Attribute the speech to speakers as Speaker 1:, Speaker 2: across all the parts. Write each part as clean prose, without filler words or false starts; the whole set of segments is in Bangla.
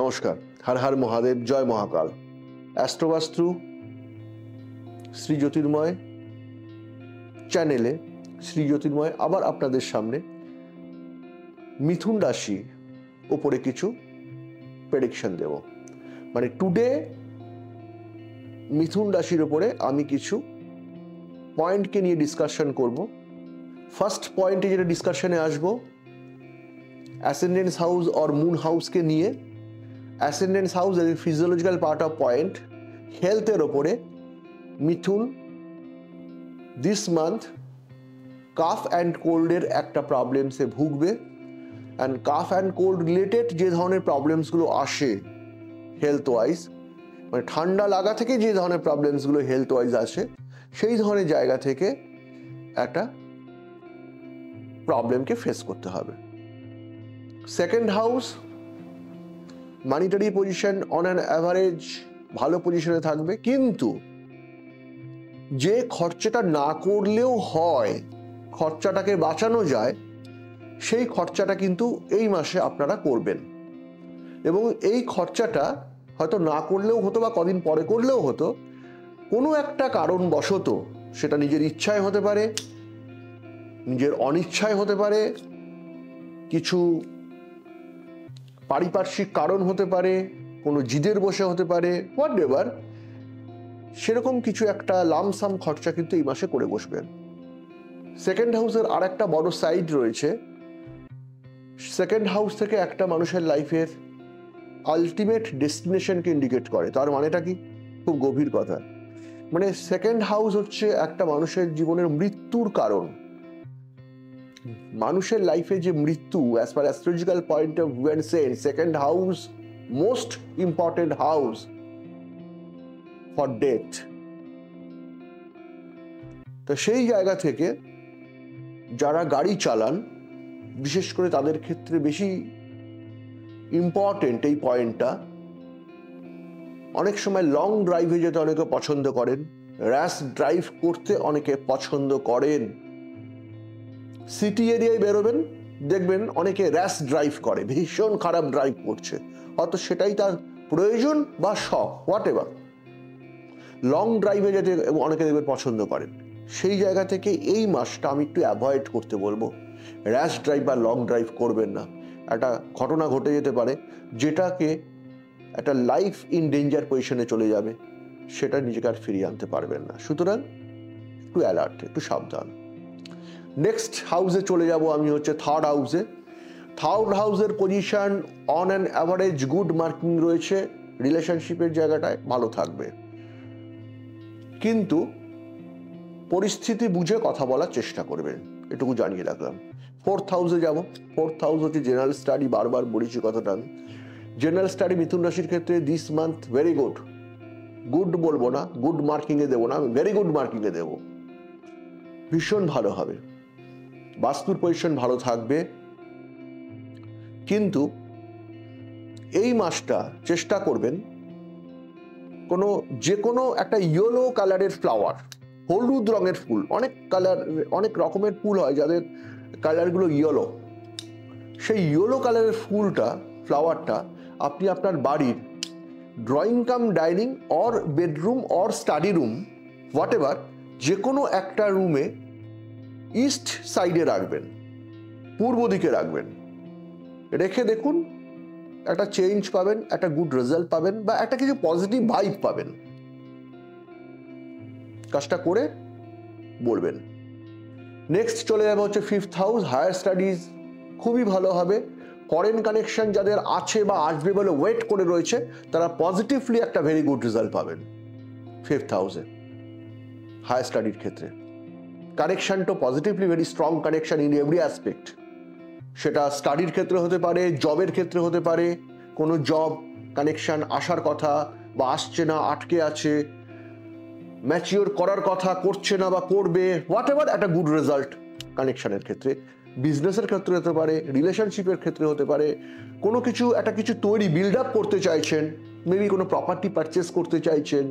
Speaker 1: নমস্কার, হর হর মহাদেব, জয় মহাকাল। অ্যাস্ট্রোবাস্তু শ্রী জ্যোতির্ময় চ্যানেলে শ্রী জ্যোতির্ময় আবার আপনাদের সামনে মিথুন রাশি উপরে কিছু প্রেডিকশন দেব। মানে টুডে মিথুন রাশির উপরে আমি কিছু পয়েন্টকে নিয়ে ডিসকাশন করব। ফার্স্ট পয়েন্টে যেটা ডিসকাশনে আসবো, অ্যাসেন্ডেন্স হাউস অর মুন হাউসকে নিয়ে। অ্যাসেন্ডেন্স হাউস এর ফিজিওলজিক্যাল পার্ট অফ পয়েন্ট হেলথের ওপরে Mithun this month cough and কোল্ডের একটা প্রবলেমসে ভুগবে। And cough and cold related যে ধরনের প্রবলেমসগুলো আসে হেলথ ওয়াইজ, মানে ঠান্ডা লাগা থেকে যে ধরনের প্রবলেমসগুলো হেলথ ওয়াইজ আসে, সেই ধরনের জায়গা থেকে একটা প্রবলেমকে ফেস করতে হবে। Second house monetary position on an average ভালো পজিশনে থাকবে, কিন্তু যে খরচাটা না করলেও হয়, খরচাটাকে বাঁচানো যায়, সেই খরচাটা কিন্তু এই মাসে আপনারা করবেন। এবং এই খরচাটা হয়তো না করলেও হতো বা কদিন পরে করলেও হতো, কোনো একটা কারণবশত, সেটা নিজের ইচ্ছায় হতে পারে, নিজের অনিচ্ছায় হতে পারে, কিছু পারিপার্শ্বিক কারণ হতে পারে, কোনো জিদের বসে হতে পারে, হোয়াট এভার, সেরকম কিছু একটা লামসাম খরচা কিন্তু এই মাসে করে বসবেন। সেকেন্ড হাউসের আর একটা বড় সাইড রয়েছে। সেকেন্ড হাউস থেকে একটা মানুষের লাইফের আলটিমেট ডেস্টিনেশনকে ইন্ডিকেট করে। তার মানেটা কি? খুব গভীর কথা। মানে সেকেন্ড হাউস হচ্ছে একটা মানুষের জীবনের মৃত্যুর কারণ। মানুষের লাইফে যে মৃত্যু, as per astrological point of view and sense, second house most important house for death. তো সেই জায়গা থেকে যারা গাড়ি চালান, বিশেষ করে তাদের ক্ষেত্রে বেশি ইম্পর্টেন্ট এই পয়েন্টটা। অনেক সময় লং ড্রাইভে যেতে অনেকে পছন্দ করেন, র্যাশ ড্রাইভ করতে অনেকে পছন্দ করেন। সিটি এরিয়ায় বেরোবেন, দেখবেন অনেকে র্যাশ ড্রাইভ করে, ভীষণ খারাপ ড্রাইভ করছে, হয়তো সেটাই তার প্রয়োজন বা শখ, হোয়াট এভার। লং ড্রাইভে যেতে অনেকে দেখবেন পছন্দ করেন। সেই জায়গা থেকে এই মাসটা আমি একটু অ্যাভয়েড করতে বলবো। র্যাশ ড্রাইভ বা লং ড্রাইভ করবেন না। একটা ঘটনা ঘটে যেতে পারে যেটাকে একটা লাইফ ইন ডেঞ্জার পজিশনে চলে যাবে, সেটা নিজেকে আর ফিরিয়ে আনতে পারবেন না। সুতরাং একটু অ্যালার্ট, একটু সাবধান। নেক্সট হাউসে চলে যাব আমি, হচ্ছে থার্ড হাউসে। থার্ড হাউসের position on an average good marking রয়েছে। রিলেশনশিপের জায়গাটায় ভালো থাকবে, কিন্তু পরিস্থিতি বুঝে কথা বলার চেষ্টা করবেন, এটুকু জানিয়ে রাখলাম। ফোর্থ হাউসে যাব। ফোর্থ হাউস হচ্ছে জেনারেল স্টাডি। বারবার বলেছি কথাটা আমি। জেনারেল স্টাডি মিথুন রাশির ক্ষেত্রে this month very good. Good বলবো না, গুড মার্কিংয়ে দেবো না, আমি ভেরি গুড মার্কিংয়ে দেবো। ভীষণ ভালো হবে, বাস্তুর পজিশন ভালো থাকবে। কিন্তু এই মাসটা চেষ্টা করবেন যে কোনো একটা ইয়েলো কালারের ফ্লাওয়ার, হলুদ রঙের ফুল, অনেক কালার, অনেক রকমের ফুল হয় যাদের কালারগুলো ইয়েলো, সেই ইয়েলো কালারের ফুলটা, ফ্লাওয়ারটা আপনি আপনার বাড়ির drawing cum dining or bedroom or study room, what ever, যে কোনো একটা রুমে ইস্ট সাইডে রাখবেন, পূর্ব দিকে রাখবেন। রেখে দেখুন, একটা চেঞ্জ পাবেন, একটা গুড রেজাল্ট পাবেন, বা একটা কিছু পজিটিভ ভাইব পাবেন। কাজটা করে বলবেন। নেক্সট চলে যাবে হচ্ছে ফিফথ হাউস, হায়ার স্টাডিজ খুবই ভালো হবে। ফরেন কানেকশন যাদের আছে বা আসবে বলে ওয়েট করে রয়েছে, তারা পজিটিভলি একটা ভেরি গুড রেজাল্ট পাবেন ফিফথ হাউসে হায়ার স্টাডির ক্ষেত্রে। কানেকশন তো positively very strong connection in every aspect. সেটা স্টাডির ক্ষেত্রে হতে পারে, জবের ক্ষেত্রে হতে পারে, কোনো জব কানেকশন আসার কথা বা আসছে না, আটকে আছে, ম্যাচিওর করার কথা, করছে না বা করবে, হোয়াট এভার, একটা গুড রেজাল্ট কানেকশনের ক্ষেত্রে। বিজনেসের ক্ষেত্রে হতে পারে, রিলেশনশিপের ক্ষেত্রে হতে পারে, কোনো কিছু একটা কিছু তৈরি বিল্ড আপ করতে চাইছেন, মেবি কোনো প্রপার্টি পারচেস করতে চাইছেন,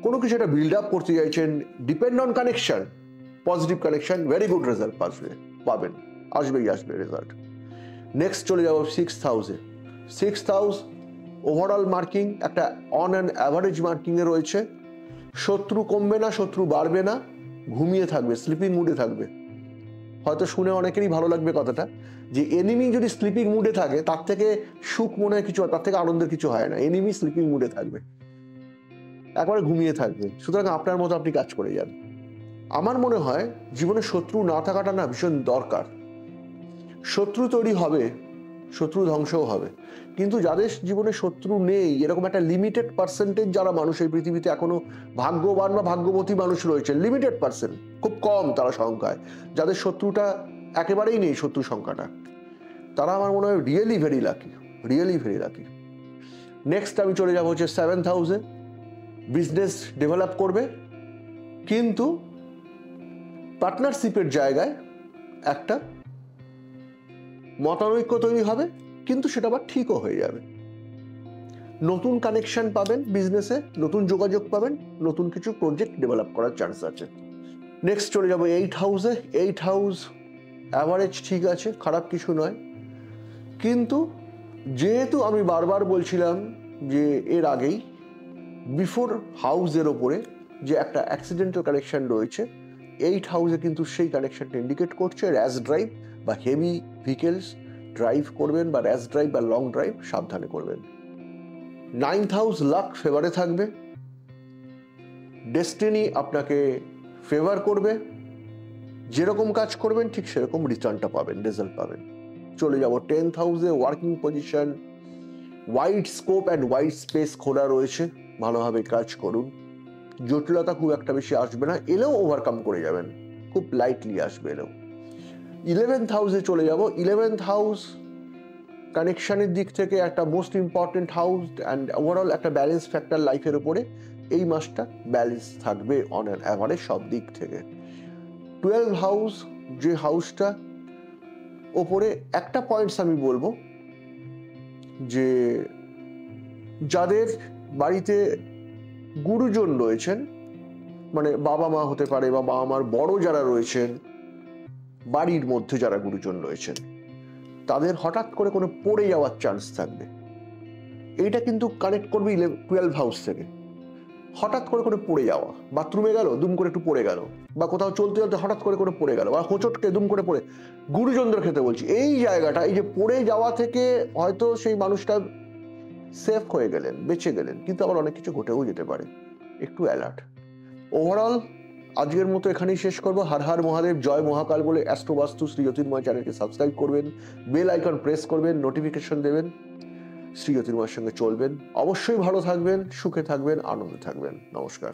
Speaker 1: কোনো কিছু একটা বিল্ড আপ করতে চাইছেন, depend on connection, positive connection, very good result পাবেন, আসবেই আসবে রেজাল্ট। নেক্সট চলে যাবো সিক্সথ হাউসে। সিক্সথ হাউস ওভারঅল মার্কিং একটা অন অ্যান অ্যাভারেজ মার্কিংয়ে রয়েছে। শত্রু কমবে না, শত্রু বাড়বে না, ঘুমিয়ে থাকবে, স্লিপিং মুডে থাকবে। হয়তো শুনে অনেকেরই ভালো লাগবে কথাটা, যে এনিমি যদি স্লিপিং মুডে থাকে তার থেকে সুখ মনে হয় কিছু, তার থেকে আনন্দের কিছু হয় না। এনিমি স্লিপিং মুডে থাকবে, একবারে ঘুমিয়ে থাকবে। সুতরাং আপনার মতো আপনি কাজ করে যান। আমার মনে হয় জীবনে শত্রু না থাকাটা না ভীষণ দরকার। শত্রু তৈরি হবে, শত্রু ধ্বংসও হবে, কিন্তু যাদের জীবনে শত্রু নেই, এরকম একটা লিমিটেড পার্সেন্টেজ যারা মানুষ এই পৃথিবীতে এখনো ভাগ্যবান বা ভাগ্যবতী মানুষ রয়েছে, লিমিটেড পার্সেন্ট, খুব কম তারা সংখ্যায়, যাদের শত্রুটা একেবারেই নেই, শত্রু সংখ্যাটা, তারা আমার মনে হয় really very lucky, really very lucky. Next আমি চলে যাবো হচ্ছে 7th হাউসে। বিজনেস ডেভেলপ করবে, কিন্তু পার্টনারশিপের জায়গায় একটা মতানৈক্য তৈরি হবে, কিন্তু সেটা আবার ঠিকও হয়ে যাবে। নতুন কানেকশন পাবেন বিজনেসে, নতুন যোগাযোগ পাবেন, নতুন কিছু প্রজেক্ট ডেভেলপ করার চান্স আছে। নেক্সট চলে যাবো 8th হাউসে। 8th হাউস অ্যাভারেজ ঠিক আছে, খারাপ কিছু নয়, কিন্তু যেহেতু আমি বারবার বলছিলাম যে এর আগেই বিফোর হাউসের ওপরে যে একটা অ্যাক্সিডেন্টাল কানেকশন রয়েছে, 8th হাউসে কিন্তু সেই কানেকশনটা ইন্ডিকেট করছে র্যাশ ড্রাইভ বা হেভি ভেহিকেলস ড্রাইভ করবেন, বা র্যাশ ড্রাইভ বা লং ড্রাইভ সাবধানে করবেন। 9th হাউস লাক ফেভারে থাকবে, ডেস্টিনি আপনাকে ফেভার করবে, যেরকম কাজ করবেন ঠিক সেরকম রিটার্নটা পাবেন, রেজাল্ট পাবেন। চলে যাব 10th হাউসে। Working position, wide scope and wide space খোলা রয়েছে, ভালোভাবে কাজ করুন। জটিলতা খুব একটা বেশি আসবে না, এলেও ওভারকাম করে যাবেন, খুব লাইটলি আসবে এলেও। 11th হাউসে চলে যাব। 11th হাউস কানেকশনের দিক থেকে একটা most important house, and overall একটা ব্যালেন্স ফ্যাক্টর লাইফের উপরে এই মাসটা ব্যালেন্স থাকবে অন অ্যান অ্যাভারেজ সব দিক থেকে। 12th হাউস, যে হাউসটা ওপরে একটা পয়েন্টস আমি বলবো, যে যাদের বাড়িতে গুরুজন রয়েছেন, মানে বাবা মা হতে পারে বা বাবা মার বড় যারা রয়েছেন, বাড়ির মধ্যে যারা গুরুজন রয়েছেন, তাদের হঠাৎ করে কোনো পড়ে যাওয়ার চান্স থাকবে। এইটা কিন্তু কানেক্ট করবে 12th হাউস থেকে। হঠাৎ করে কোনো পড়ে যাওয়া, বাথরুমে গেল দুম করে একটু পড়ে গেল, বা কোথাও চলতে চলতে হঠাৎ করে কোনো পড়ে গেল, বা হোঁচটকে দুম করে পড়ে, গুরুজনদের ক্ষেত্রে বলছি, এই জায়গাটা, এই যে পড়ে যাওয়া থেকে হয়তো সেই মানুষটা সেফ হয়ে গেলেন, বেঁচে গেলেন, কিন্তু আবার অনেক কিছু ঘটেও যেতে পারে, একটু অ্যালার্ট। ওভারঅল আজকের মতো এখানেই শেষ করবো। হর হর মহাদেব, জয় মহাকাল বলে অ্যাস্ট্রোবাস্তু শ্রী জ্যোতির্ময় চ্যানেলকে সাবস্ক্রাইব করবেন, বেল আইকন প্রেস করবেন, নোটিফিকেশন দেবেন, শ্রী জ্যোতির্ময়ের সঙ্গে চলবেন। অবশ্যই ভালো থাকবেন, সুখে থাকবেন, আনন্দে থাকবেন। নমস্কার।